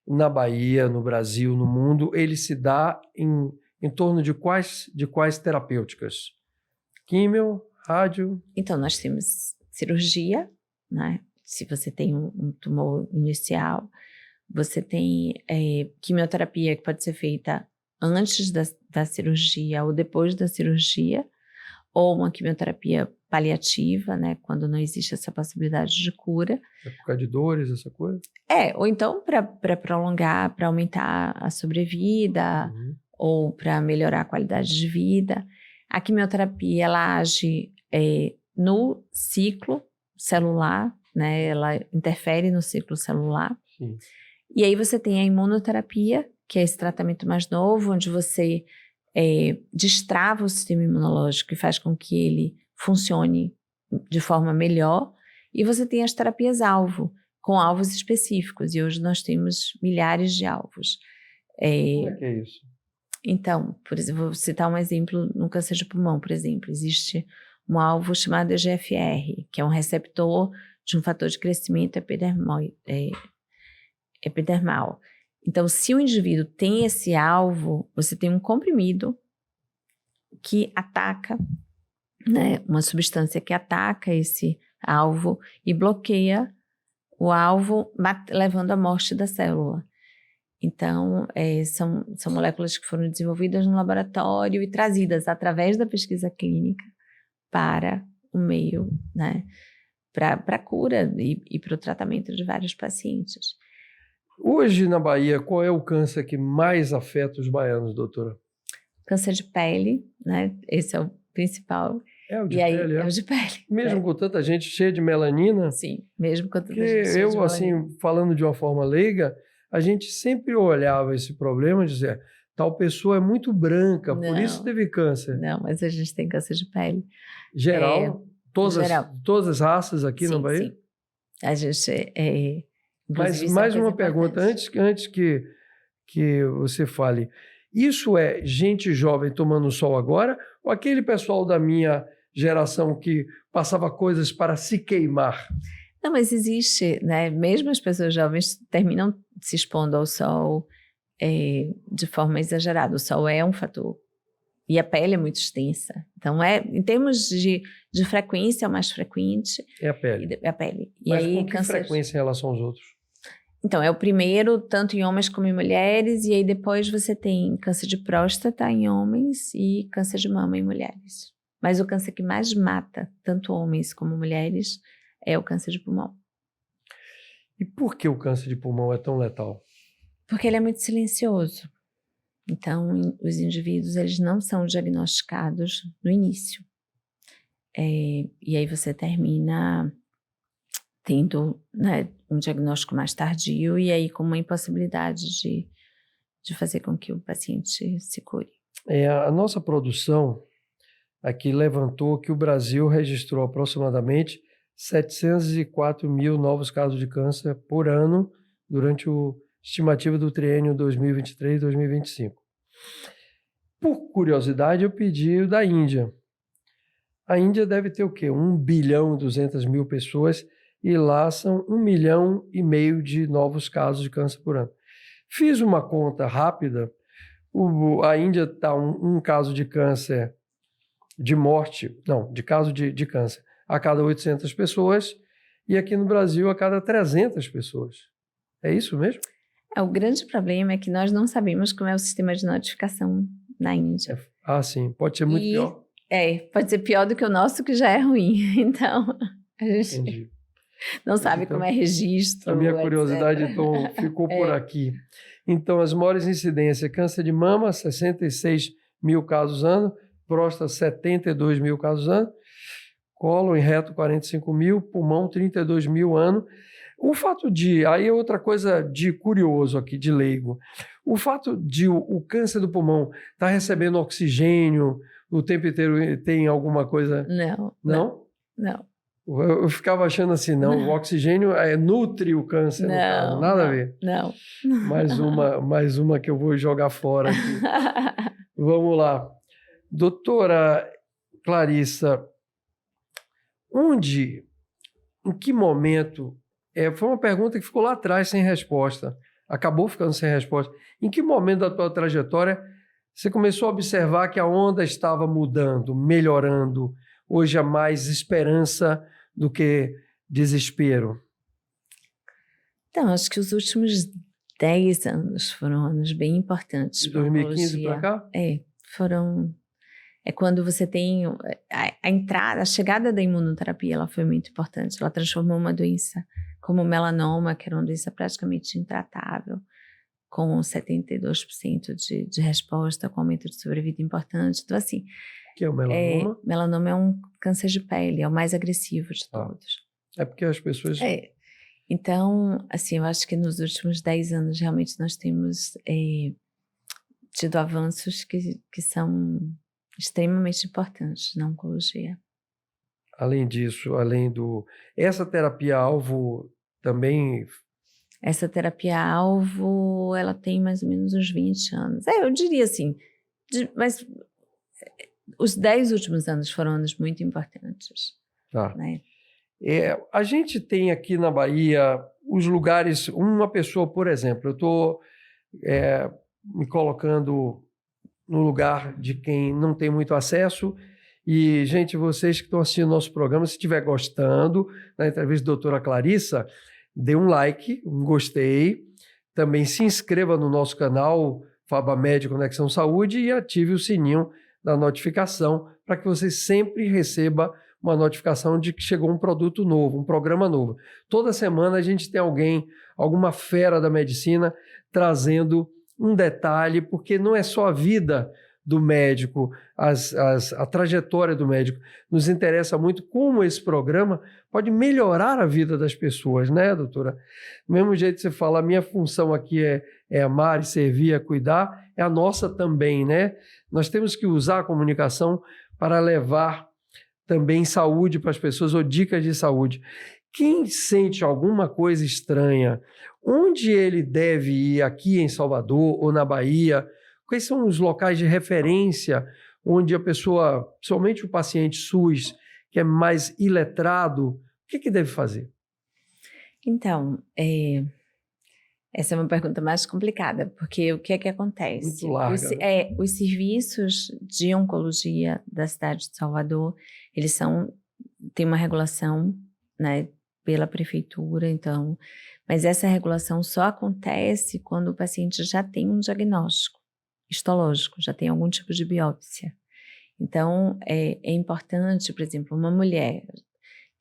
na Bahia, no Brasil, no mundo, ele se dá em torno de quais terapêuticas? Químio, rádio? Então, nós temos cirurgia, né? Se você tem um tumor inicial, você tem quimioterapia que pode ser feita antes da cirurgia ou depois da cirurgia, ou uma quimioterapia paliativa, né? Quando não existe essa possibilidade de cura. Por causa de dores, essa coisa? Ou então para prolongar, para aumentar a sobrevida, ou para melhorar a qualidade de vida. A quimioterapia, ela age no ciclo celular, né? Ela interfere no ciclo celular. Sim. E aí você tem a imunoterapia, que é esse tratamento mais novo, onde você destrava o sistema imunológico e faz com que ele funcione de forma melhor. E você tem as terapias-alvo, com alvos específicos. E hoje nós temos milhares de alvos. Como é que é isso? Então, por exemplo, vou citar um exemplo no câncer de pulmão, por exemplo. Existe um alvo chamado EGFR, que é um receptor de um fator de crescimento epidermal. Então, se o indivíduo tem esse alvo, você tem um comprimido que ataca, né, uma substância que ataca esse alvo e bloqueia o alvo, levando à morte da célula. Então, são moléculas que foram desenvolvidas no laboratório e trazidas através da pesquisa clínica para o meio, né, para a cura e para o tratamento de vários pacientes. Hoje, na Bahia, qual é o câncer que mais afeta os baianos, doutora? Câncer de pele, né? Esse é o principal. É o de pele, é o de pele. Mesmo com tanta gente cheia de melanina? Sim, mesmo com tanta Porque gente cheia de melanina. assim, falando de uma forma leiga, a gente sempre olhava esse problema e dizia, tal pessoa é muito branca, por isso teve câncer. Não, mas a gente tem câncer de pele. Geral? Todas as raças aqui na Bahia? Sim, a gente... Mas mais uma pergunta, antes que você fale. Isso é gente jovem tomando sol agora ou aquele pessoal da minha geração que passava coisas para se queimar? Não, mas existe, né? Mesmo as pessoas jovens terminam se expondo ao sol de forma exagerada. O sol é um fator. E a pele é muito extensa. Então, em termos de frequência, é o mais frequente. É a pele. É a pele. E mas aí, com que frequência em relação aos outros? Então, é o primeiro, tanto em homens como em mulheres, e aí depois você tem câncer de próstata em homens e câncer de mama em mulheres. Mas o câncer que mais mata, tanto homens como mulheres, é o câncer de pulmão. E por que o câncer de pulmão é tão letal? Porque ele é muito silencioso. Então, os indivíduos, eles não são diagnosticados no início. E aí você termina tendo, né, um diagnóstico mais tardio e aí com uma impossibilidade de fazer com que o paciente se cure. A nossa produção aqui levantou que o Brasil registrou aproximadamente 704 mil novos casos de câncer por ano durante a estimativa do triênio 2023-2025. Por curiosidade, eu pedi o da Índia. A Índia deve ter o quê? 1.200.000.000 pessoas e lá são 1,5 milhão de novos casos de câncer por ano. Fiz uma conta rápida. A Índia está um caso de câncer de morte, não, de caso de câncer a cada 800 pessoas e aqui no Brasil a cada 300 pessoas. É isso mesmo? O grande problema é que nós não sabemos como é o sistema de notificação na Índia. Sim. Pode ser muito pior. Pode ser pior do que o nosso, que já é ruim. Então, a gente não sabe como é registro. A minha curiosidade, então, ficou por aqui. Então, as maiores incidências: câncer de mama, 66 mil casos ano, próstata, 72 mil casos ano, cólon e reto, 45 mil, pulmão, 32 mil ano. O fato de, aí é outra coisa de curioso aqui, de leigo, o fato de o câncer do pulmão estar recebendo oxigênio o tempo inteiro tem alguma coisa... Não, Não? não. Eu ficava achando assim, não, o oxigênio nutre o câncer, no caso, nada a ver. Não. Mais uma que eu vou jogar fora aqui. Vamos lá. Doutora Clarissa, em que momento... foi uma pergunta que ficou lá atrás sem resposta. Acabou ficando sem resposta. Em que momento da tua trajetória você começou a observar que a onda estava mudando, melhorando? Hoje há mais esperança do que desespero? Então, acho que os últimos 10 anos foram anos bem importantes De para a 2015 oncologia. para cá? Foram... É quando você tem a entrada, a chegada da imunoterapia, ela foi muito importante. Ela transformou uma doença como o melanoma, que era uma doença praticamente intratável, com 72% de resposta, com aumento de sobrevida importante. Então, assim... O que é o melanoma? Melanoma é um câncer de pele, é o mais agressivo de todos. É porque as pessoas... Então, assim, eu acho que nos últimos 10 anos, realmente, nós temos tido avanços que são extremamente importantes na oncologia. Além disso, essa terapia-alvo também... Essa terapia-alvo, ela tem mais ou menos uns 20 anos. Eu diria assim, mas os 10 últimos anos foram anos muito importantes. Tá. Né? A gente tem aqui na Bahia os lugares... Uma pessoa, por exemplo, eu estou me colocando no lugar de quem não tem muito acesso. E, gente, vocês que estão assistindo nosso programa, se estiver gostando da entrevista da doutora Clarissa, dê um like, um gostei. Também se inscreva no nosso canal FabaMed Conexão Saúde e ative o sininho da notificação para que você sempre receba uma notificação de que chegou um produto novo, um programa novo. Toda semana a gente tem alguma fera da medicina, trazendo um detalhe, porque não é só a vida do médico, a trajetória do médico. Nos interessa muito como esse programa pode melhorar a vida das pessoas, né, doutora? Do mesmo jeito que você fala, a minha função aqui é amar e servir, é cuidar, é a nossa também, né? Nós temos que usar a comunicação para levar também saúde para as pessoas, ou dicas de saúde. Quem sente alguma coisa estranha, onde ele deve ir, aqui em Salvador ou na Bahia? Quais são os locais de referência onde a pessoa, somente o paciente SUS, que é mais iletrado, o que deve fazer? Então, essa é uma pergunta mais complicada, porque o que é que acontece? Muito larga, né? Os serviços de oncologia da cidade de Salvador, eles têm uma regulação, né, pela prefeitura, então, mas essa regulação só acontece quando o paciente já tem um diagnóstico histológico, já tem algum tipo de biópsia. Então, é importante, por exemplo, uma mulher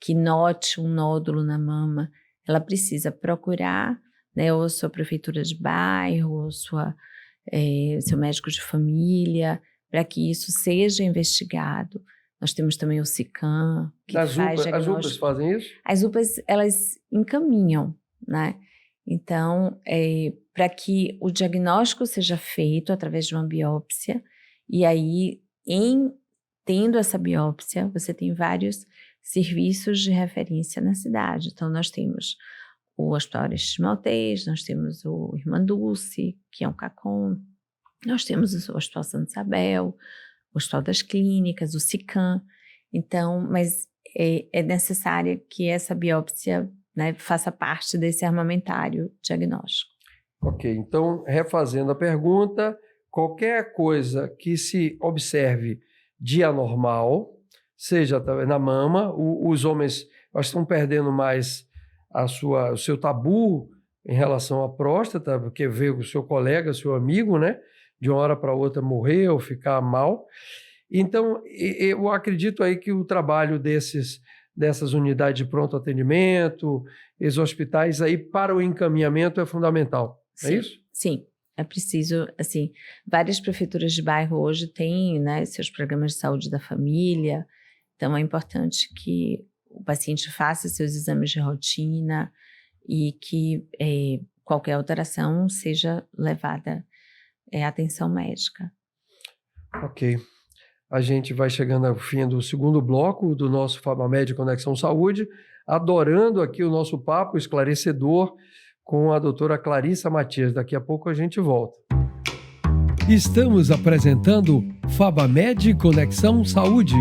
que note um nódulo na mama, ela precisa procurar, né, ou sua prefeitura de bairro, ou seu médico de família, para que isso seja investigado. Nós temos também o SICAM, que faz diagnóstico. As UPAs fazem isso? As UPAs, elas encaminham, né? Então, para que o diagnóstico seja feito através de uma biópsia, e aí, tendo essa biópsia, você tem vários serviços de referência na cidade. Então, nós temos o Hospital Arestes Maltês, nós temos o Irmã Dulce, que é um CACOM, nós temos o Hospital Santa Isabel, o Hospital das Clínicas, o SICAM. Então, mas é necessário que essa biópsia, né, faça parte desse armamentário diagnóstico. Ok, então, refazendo a pergunta, qualquer coisa que se observe de anormal, seja na mama, os homens estão perdendo mais o seu tabu em relação à próstata, porque vê o seu colega, seu amigo, né, de uma hora para outra morrer ou ficar mal. Então, eu acredito aí que o trabalho dessas unidades de pronto atendimento, esses hospitais aí para o encaminhamento é fundamental, é isso? Sim, é preciso, assim, várias prefeituras de bairro hoje têm, né, seus programas de saúde da família, então é importante que o paciente faça seus exames de rotina, e que qualquer alteração seja levada à atenção médica. Ok. A gente vai chegando ao fim do segundo bloco do nosso FabaMed Conexão Saúde, adorando aqui o nosso papo esclarecedor com a doutora Clarissa Matias. Daqui a pouco a gente volta. Estamos apresentando FabaMed Conexão Saúde.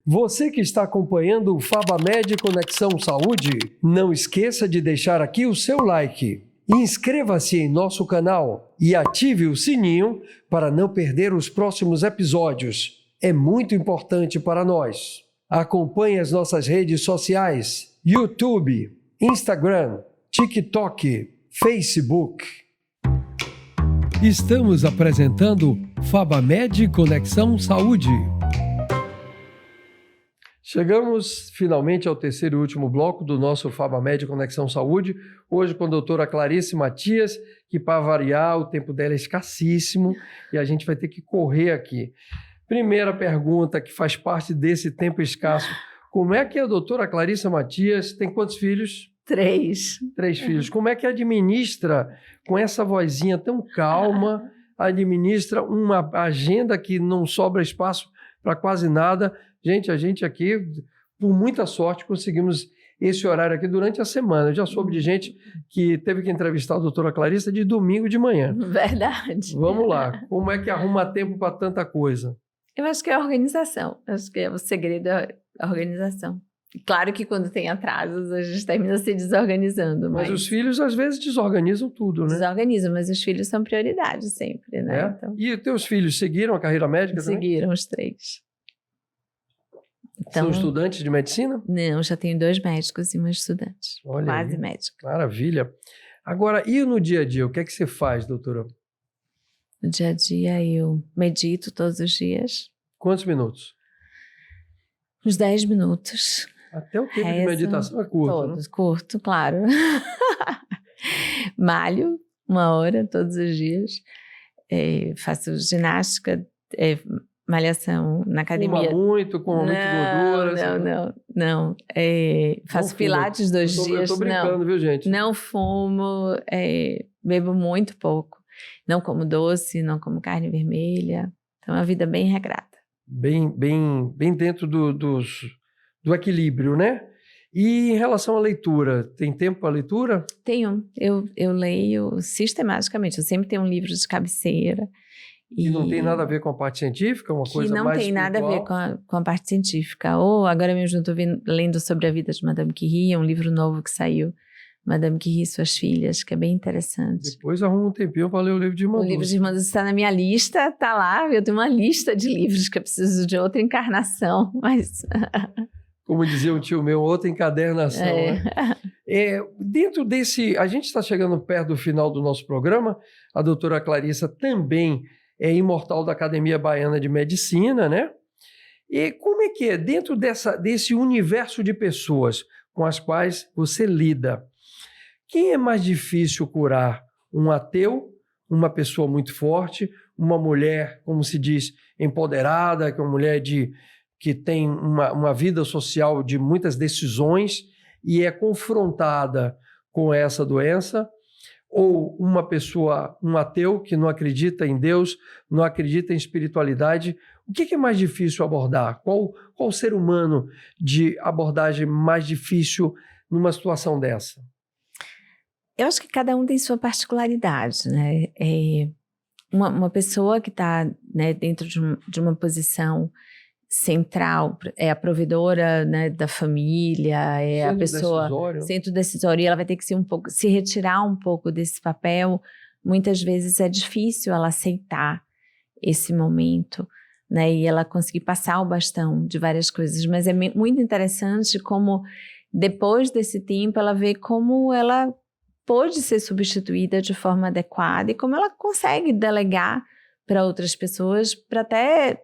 Você que está acompanhando o FabaMed Conexão Saúde, não esqueça de deixar aqui o seu like. Inscreva-se em nosso canal e ative o sininho para não perder os próximos episódios. É muito importante para nós. Acompanhe as nossas redes sociais: YouTube, Instagram, TikTok, Facebook. Estamos apresentando FabaMed Conexão Saúde. Chegamos finalmente ao terceiro e último bloco do nosso FabaMed Conexão Saúde, hoje com a doutora Clarissa Matias, que para variar o tempo dela é escassíssimo e a gente vai ter que correr aqui. Primeira pergunta que faz parte desse tempo escasso, como é que a doutora Clarissa Matias tem quantos filhos? 3. 3 filhos. Como é que administra com essa vozinha tão calma, administra uma agenda que não sobra espaço para quase nada? Gente, a gente aqui, por muita sorte, conseguimos esse horário aqui durante a semana. Eu já soube de gente que teve que entrevistar a doutora Clarissa de domingo de manhã. Verdade. Vamos lá. Como é que arruma tempo para tanta coisa? Eu acho que é a organização. Acho que o segredo é a organização. Claro que quando tem atrasos, a gente termina se desorganizando. Mas os filhos, às vezes, desorganizam tudo, né? Desorganizam, mas os filhos são prioridade sempre, né? É? Então, E teus filhos seguiram a carreira médica também? seguiram os 3. São estudantes de medicina? Não, já tenho 2 médicos e uma estudante. Olha quase aí. médica. Maravilha. Agora, e no dia a dia, o que é que você faz, doutora? No dia a dia eu medito todos os dias. Quantos minutos? Uns 10 minutos. Até o tempo de Rezo meditação é curto, todos, né? curto, claro. Malho 1 hora todos os dias. Faço ginástica, malhação na academia. Fuma muito, com muita gordura. Não. Faço Não pilates 2 dias. Eu tô brincando, viu, gente? Não fumo, bebo muito pouco. Não como doce, não como carne vermelha. Então é uma vida bem regrada. Bem dentro do equilíbrio, né? E em relação à leitura, tem tempo para leitura? Tenho. Eu leio sistematicamente. Eu sempre tenho um livro de cabeceira. E não tem nada a ver com a parte científica? Uma coisa mais que não tem nada a ver com a parte científica. Ou agora mesmo eu estou lendo sobre a vida de Madame Curie, um livro novo que saiu, Madame Curie e suas filhas, que é bem interessante. Depois arruma um tempinho para ler o livro de Irmã O Dulce. livro de Irmã Dulce está na minha lista, está lá. Eu tenho uma lista de livros que eu preciso de outra encarnação, mas... Como dizia um tio meu, outra encadernação. Né? Dentro desse... A gente está chegando perto do final do nosso programa. A doutora Clarissa também é imortal da Academia Baiana de Medicina, né? E como é que é? Dentro desse universo de pessoas com as quais você lida, quem é mais difícil curar? Um ateu, uma pessoa muito forte, uma mulher, como se diz, empoderada, que é uma mulher que tem uma vida social de muitas decisões e é confrontada com essa doença, ou uma pessoa, um ateu que não acredita em Deus, não acredita em espiritualidade? O que é mais difícil abordar? Qual ser humano de abordagem mais difícil numa situação dessa? Eu acho que cada um tem sua particularidade, né? Uma pessoa que está, né, dentro de uma posição central, é a provedora, né, da família, é a pessoa centro decisório, e ela vai ter que se retirar um pouco desse papel. Muitas vezes é difícil ela aceitar esse momento, né, e ela conseguir passar o bastão de várias coisas, mas é muito interessante como depois desse tempo ela vê como ela pode ser substituída de forma adequada e como ela consegue delegar para outras pessoas para até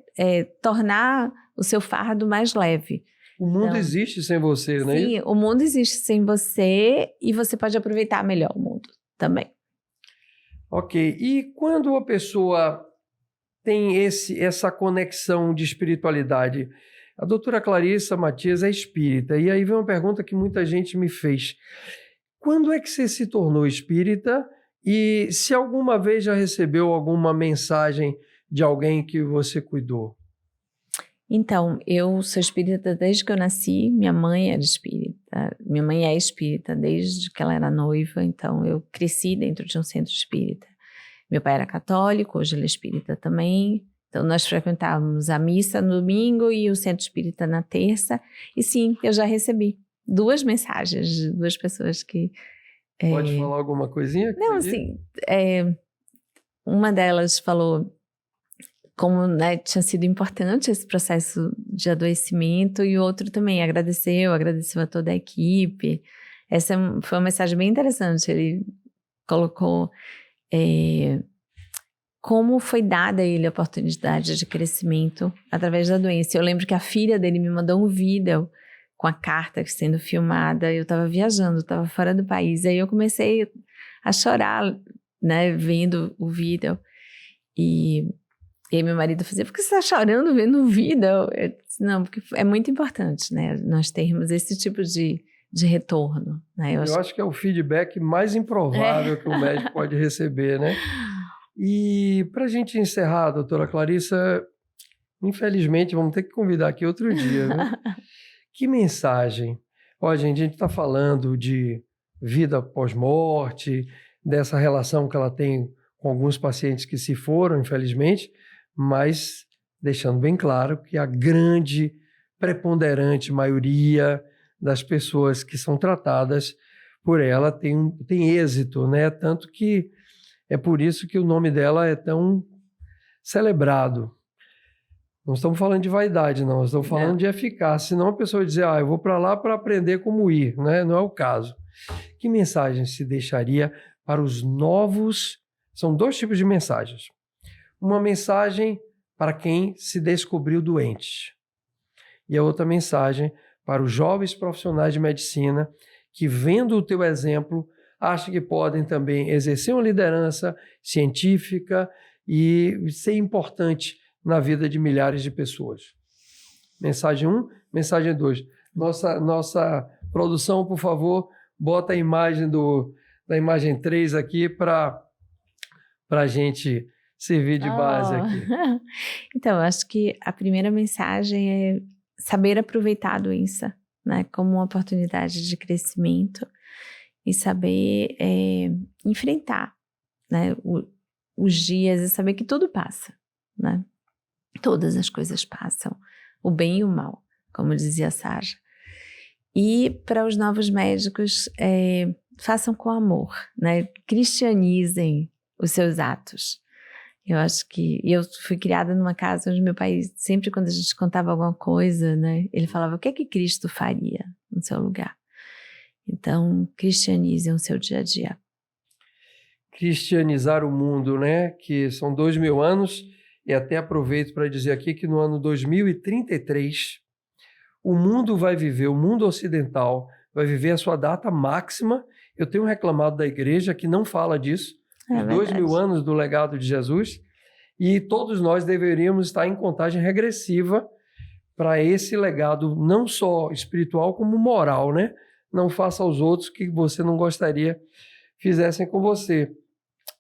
tornar o seu fardo mais leve. O mundo existe sem você, né? Sim, o mundo existe sem você e você pode aproveitar melhor o mundo também. Ok. E quando a pessoa tem essa conexão de espiritualidade, A doutora Clarissa Matias é espírita, e aí vem uma pergunta que muita gente me fez. Quando é que você se tornou espírita e se alguma vez já recebeu alguma mensagem de alguém que você cuidou? Então, eu sou espírita desde que eu nasci, minha mãe era espírita, minha mãe é espírita desde que ela era noiva, então eu cresci dentro de um centro espírita. Meu pai era católico, hoje ele é espírita também, então nós frequentávamos a missa no domingo e o centro espírita na terça, e sim, eu já recebi 2 mensagens de 2 pessoas que... Pode falar alguma coisinha? Não, assim, uma delas falou como, né, tinha sido importante esse processo de adoecimento, e o outro também agradeceu a toda a equipe. Essa foi uma mensagem bem interessante, ele colocou como foi dada a ele a oportunidade de crescimento através da doença. Eu lembro que a filha dele me mandou um vídeo com a carta sendo filmada, eu estava viajando, estava fora do país, aí eu comecei a chorar, né, vendo o vídeo, e aí meu marido fazia, por que você está chorando vendo o vídeo? Eu disse, não, porque é muito importante, né, nós termos esse tipo de retorno, né? Eu acho que é o feedback mais improvável que o médico pode receber, né? E para a gente encerrar, doutora Clarissa, infelizmente vamos ter que convidar aqui outro dia, né? Que mensagem? Ó, gente, a gente está falando de vida pós-morte, dessa relação que ela tem com alguns pacientes que se foram, infelizmente, mas deixando bem claro que a grande, preponderante maioria das pessoas que são tratadas por ela tem êxito, né? Tanto que é por isso que o nome dela é tão celebrado. Não estamos falando de vaidade, não. Estamos falando de eficácia. Senão a pessoa dizer, eu vou para lá para aprender como ir, né? Não é o caso. Que mensagem se deixaria para os novos? São 2 tipos de mensagens. Uma mensagem para quem se descobriu doente. E a outra mensagem para os jovens profissionais de medicina que, vendo o teu exemplo, acham que podem também exercer uma liderança científica e ser importante na vida de milhares de pessoas. Mensagem 1, mensagem 2. Nossa produção, por favor, bota a imagem da imagem 3 aqui para a gente servir de base aqui. Então, eu acho que a primeira mensagem é saber aproveitar a doença, né, como uma oportunidade de crescimento e saber enfrentar, né, os dias e saber que tudo passa, né? Todas as coisas passam, o bem e o mal, como dizia a Saja. E para os novos médicos, façam com amor, né? Cristianizem os seus atos. Eu acho que... Eu fui criada numa casa onde meu pai, sempre quando a gente contava alguma coisa, né, ele falava, o que é que Cristo faria no seu lugar? Então, cristianizem o seu dia a dia. Cristianizar o mundo, né? Que são 2000 anos, e até aproveito para dizer aqui que no ano 2033, o mundo ocidental vai viver a sua data máxima. Eu tenho reclamado da igreja que não fala disso, os 2000 anos do legado de Jesus, e todos nós deveríamos estar em contagem regressiva para esse legado, não só espiritual, como moral, né? Não faça aos outros o que você não gostaria fizessem com você.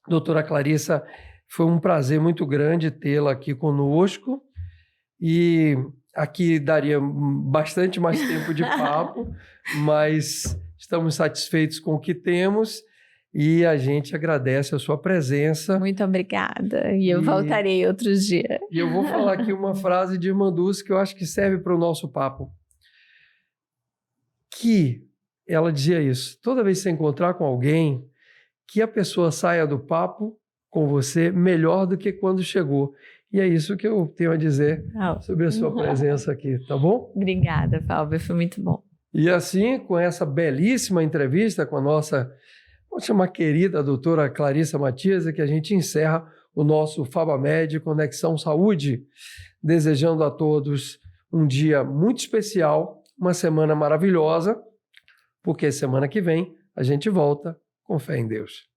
Doutora Clarissa, foi um prazer muito grande tê-la aqui conosco, e aqui daria bastante mais tempo de papo, mas estamos satisfeitos com o que temos e a gente agradece a sua presença. Muito obrigada, e eu voltarei outro dia. E eu vou falar aqui uma frase de Irmã Dulce que eu acho que serve para o nosso papo. Que ela dizia isso, toda vez que você encontrar com alguém, que a pessoa saia do papo com você melhor do que quando chegou. E é isso que eu tenho a dizer sobre a sua presença aqui, tá bom? Obrigada, Fábio, foi muito bom. E assim, com essa belíssima entrevista com a nossa, vou chamar querida doutora Clarissa Matias, é que a gente encerra o nosso FabaMed Conexão Saúde, desejando a todos um dia muito especial, uma semana maravilhosa, porque semana que vem a gente volta com fé em Deus.